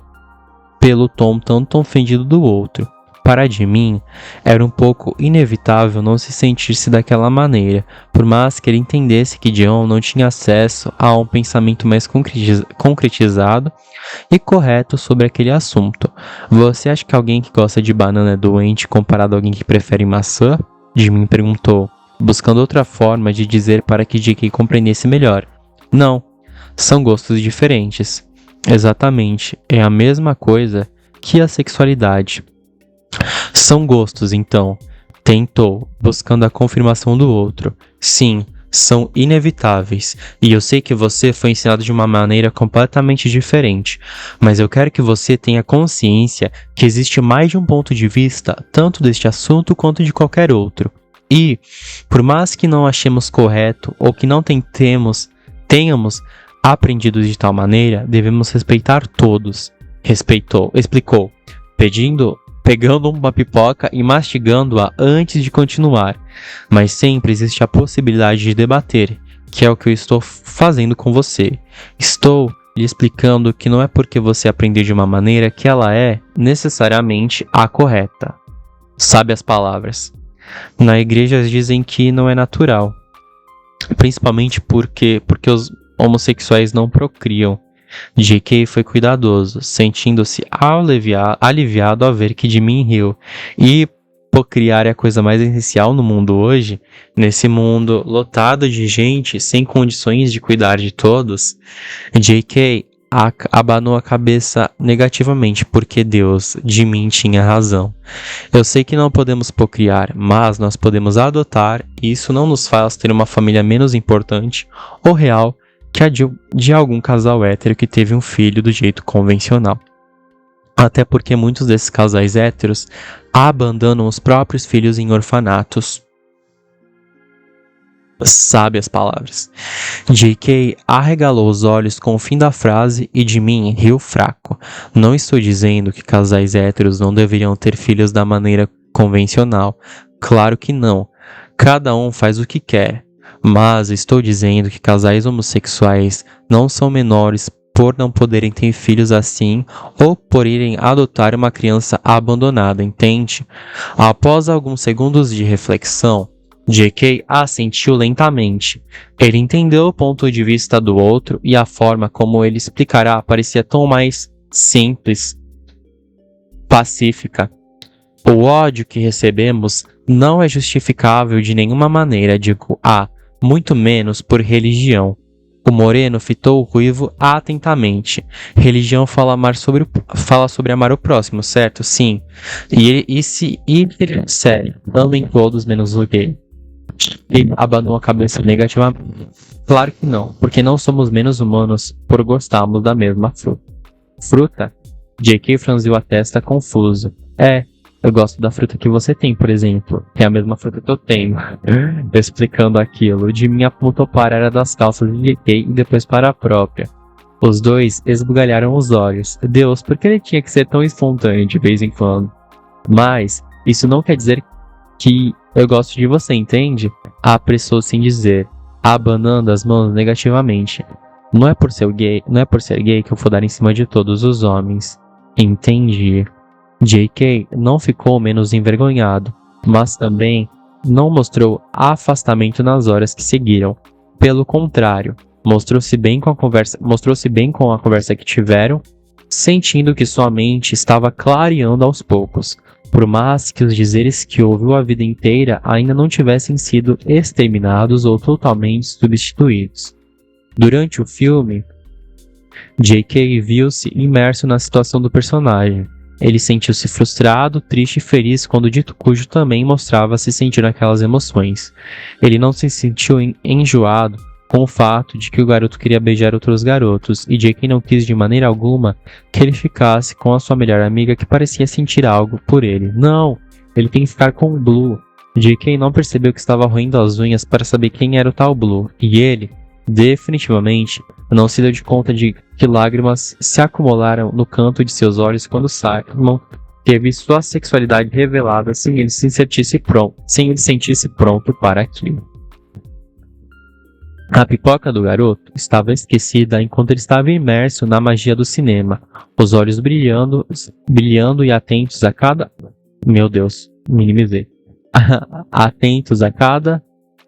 pelo tom tanto ofendido do outro. Para Jimin, era um pouco inevitável não se sentir-se daquela maneira, por mais que ele entendesse que Jeon não tinha acesso a um pensamento mais concretizado e correto sobre aquele assunto. Você acha que alguém que gosta de banana é doente comparado a alguém que prefere maçã? Jimin perguntou, buscando outra forma de dizer para que JK compreendesse melhor. Não, são gostos diferentes. Exatamente, é a mesma coisa que a sexualidade. São gostos, então. Tentou, buscando a confirmação do outro. Sim, são inevitáveis. E eu sei que você foi ensinado de uma maneira completamente diferente. Mas eu quero que você tenha consciência que existe mais de um ponto de vista, tanto deste assunto quanto de qualquer outro. E, por mais que não achemos correto ou que não tenhamos aprendido de tal maneira, devemos respeitar todos. Explicou, pegando uma pipoca e mastigando-a antes de continuar. Mas sempre existe a possibilidade de debater, que é o que eu estou fazendo com você. Estou lhe explicando que não é porque você aprendeu de uma maneira que ela é necessariamente a correta. Sabe as palavras? Na igreja dizem que não é natural, principalmente porque os homossexuais não procriam. JK foi cuidadoso, sentindo-se aliviado ao ver que Jimin riu. E procriar é a coisa mais essencial no mundo hoje, nesse mundo lotado de gente sem condições de cuidar de todos. JK abanou a cabeça negativamente porque Jimin tinha razão. Eu sei que não podemos procriar, mas nós podemos adotar, e isso não nos faz ter uma família menos importante ou real que a de algum casal hétero que teve um filho do jeito convencional. Até porque muitos desses casais héteros abandonam os próprios filhos em orfanatos. Sabe as palavras. JK arregalou os olhos com o fim da frase e Jimin riu fraco. Não estou dizendo que casais héteros não deveriam ter filhos da maneira convencional. Claro que não. Cada um faz o que quer. Mas estou dizendo que casais homossexuais não são menores por não poderem ter filhos assim ou por irem adotar uma criança abandonada, entende? Após alguns segundos de reflexão, JK assentiu lentamente. Ele entendeu o ponto de vista do outro e a forma como ele explicará parecia tão mais simples, pacífica. O ódio que recebemos não é justificável de nenhuma maneira, muito menos por religião. O moreno fitou o ruivo atentamente. Religião fala sobre amar o próximo, certo? Sim. Sério, amem todos menos o gay. Ele abanou a cabeça negativamente. Claro que não, porque não somos menos humanos por gostarmos da mesma fruta. Fruta? JK franziu a testa confuso. Eu gosto da fruta que você tem, por exemplo, que é a mesma fruta que eu tenho. Explicando aquilo, Jimin apontou para a área das calças de JK e depois para a própria. Os dois esbugalharam os olhos. Deus, por que ele tinha que ser tão espontâneo de vez em quando? Mas, isso não quer dizer que eu gosto de você, entende? Apressou-se em dizer, abanando as mãos negativamente. Não é por ser gay que eu vou dar em cima de todos os homens. Entendi. JK não ficou menos envergonhado, mas também não mostrou afastamento nas horas que seguiram. Pelo contrário, mostrou-se bem com a conversa que tiveram, sentindo que sua mente estava clareando aos poucos, por mais que os dizeres que ouviu a vida inteira ainda não tivessem sido exterminados ou totalmente substituídos. Durante o filme, JK viu-se imerso na situação do personagem. Ele sentiu-se frustrado, triste e feliz quando o dito cujo também mostrava se sentir aquelas emoções. Ele não se sentiu enjoado com o fato de que o garoto queria beijar outros garotos, e JK não quis de maneira alguma que ele ficasse com a sua melhor amiga que parecia sentir algo por ele. Não, ele tem que ficar com o Blue. JK não percebeu que estava roendo as unhas para saber quem era o tal Blue, e ele, definitivamente, não se deu de conta de que lágrimas se acumularam no canto de seus olhos quando Simon teve sua sexualidade revelada sem ele se sentisse pronto para aquilo. A pipoca do garoto estava esquecida enquanto ele estava imerso na magia do cinema, os olhos brilhando e atentos a cada Meu Deus, minimizei. Atentos a cada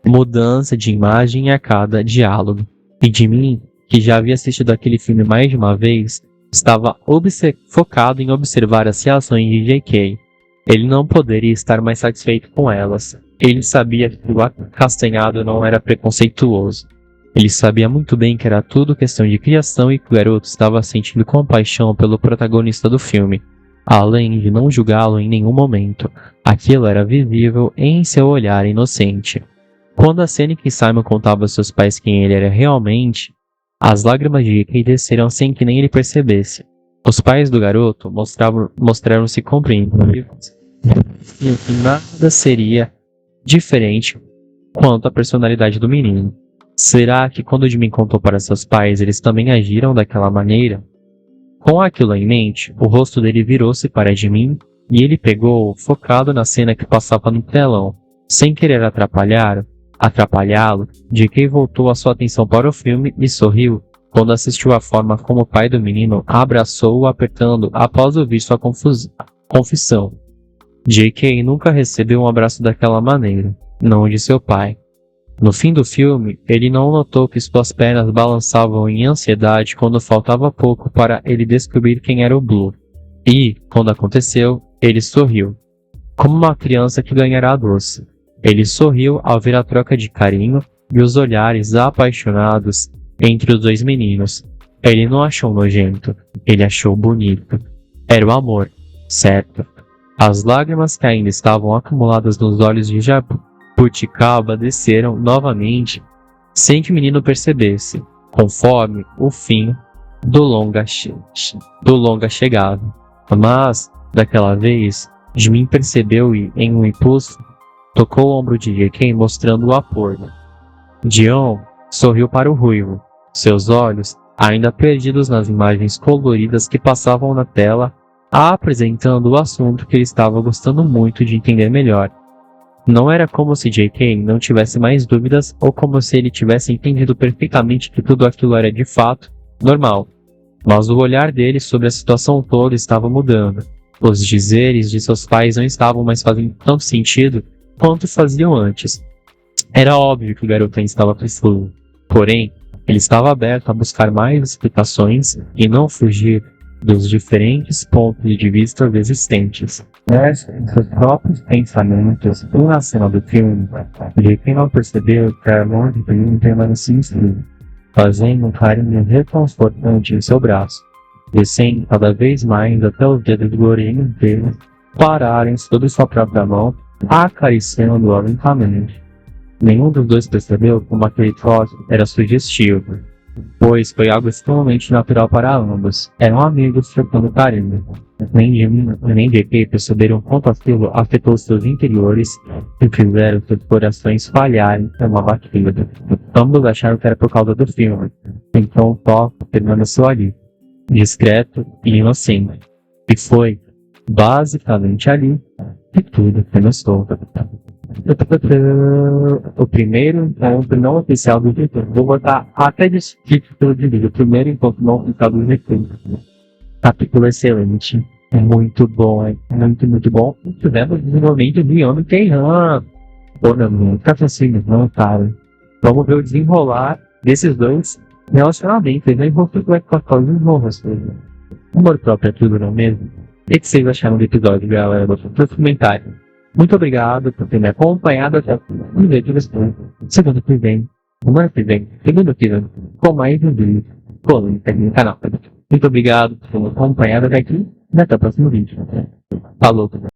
mudança de imagem e a cada diálogo. E de mim, que já havia assistido aquele filme mais de uma vez, estava focado em observar as reações de J.K. Ele não poderia estar mais satisfeito com elas. Ele sabia que o acastanhado não era preconceituoso. Ele sabia muito bem que era tudo questão de criação e que o garoto estava sentindo compaixão pelo protagonista do filme, além de não julgá-lo em nenhum momento. Aquilo era visível em seu olhar inocente. Quando a cena em que Simon contava aos seus pais quem ele era realmente, as lágrimas de J.K. desceram sem que nem ele percebesse. Os pais do garoto mostraram-se compreensivos e que nada seria diferente quanto à personalidade do menino. Será que quando Jimmy contou para seus pais, eles também agiram daquela maneira? Com aquilo em mente, o rosto dele virou-se para Jimmy e ele pegou, focado na cena que passava no telão. Sem querer atrapalhá-lo, J.K. voltou a sua atenção para o filme e sorriu quando assistiu a forma como o pai do menino abraçou-o apertando após ouvir sua confissão. J.K. nunca recebeu um abraço daquela maneira, não de seu pai. No fim do filme, ele não notou que suas pernas balançavam em ansiedade quando faltava pouco para ele descobrir quem era o Blue. E, quando aconteceu, ele sorriu, como uma criança que ganhará doce. Ele sorriu ao ver a troca de carinho e os olhares apaixonados entre os dois meninos. Ele não achou nojento, ele achou bonito. Era o amor, certo? As lágrimas que ainda estavam acumuladas nos olhos de Jabuticaba desceram novamente, sem que o menino percebesse, conforme o fim do longa chegava. Mas, daquela vez, Jimmy percebeu e, em um impulso, tocou o ombro de J.K. mostrando o apoio. Dion sorriu para o ruivo, seus olhos, ainda perdidos nas imagens coloridas que passavam na tela, apresentando o assunto que ele estava gostando muito de entender melhor. Não era como se J.K. não tivesse mais dúvidas ou como se ele tivesse entendido perfeitamente que tudo aquilo era de fato normal. Mas o olhar dele sobre a situação toda estava mudando. Os dizeres de seus pais não estavam mais fazendo tanto sentido quanto faziam antes. Era óbvio que o garoto ainda estava confuso. Porém, ele estava aberto a buscar mais explicações e não fugir dos diferentes pontos de vista existentes. Em seus próprios pensamentos e na cena do filme, J.K. não percebeu que a mão de Jimmy permanecia inscrita, fazendo um carinho reconfortante em seu braço, descendo cada vez mais até os dedos gloriosos dele pararem sobre sua própria mão, acariciando-o lentamente. Nenhum dos dois percebeu como aquele troço era sugestivo, pois foi algo extremamente natural para ambos. Eram amigos trocando carinho. Nem Jimmy nem J.K. perceberam quanto aquilo afetou seus interiores e fizeram seus corações falharem em uma batida. Ambos acharam que era por causa do filme, então o toque permaneceu ali, discreto e inocente. E foi, basicamente ali, que tudo começou. O primeiro encontro não oficial do título. Vou botar até de título de vídeo. O primeiro encontro não oficial do título. Capítulo excelente. É muito bom, é muito bom. Tivemos desenvolvimento de Homem Teiran. Pô, não fica assim, não, cara. Vamos ver o desenrolar desses dois relacionamentos. Né? E vamos ver como é que as coisas vão resolver. Amor próprio é tudo, não é mesmo? O que vocês acharam do episódio, galera? Deixa nos comentários. Muito obrigado por ter me acompanhado até o final. E vejo vocês segunda que vem, semana que vem, segunda que vem, com mais um vídeo polêmico aqui no canal. Muito obrigado por ter me acompanhado até aqui e até o próximo vídeo. Falou!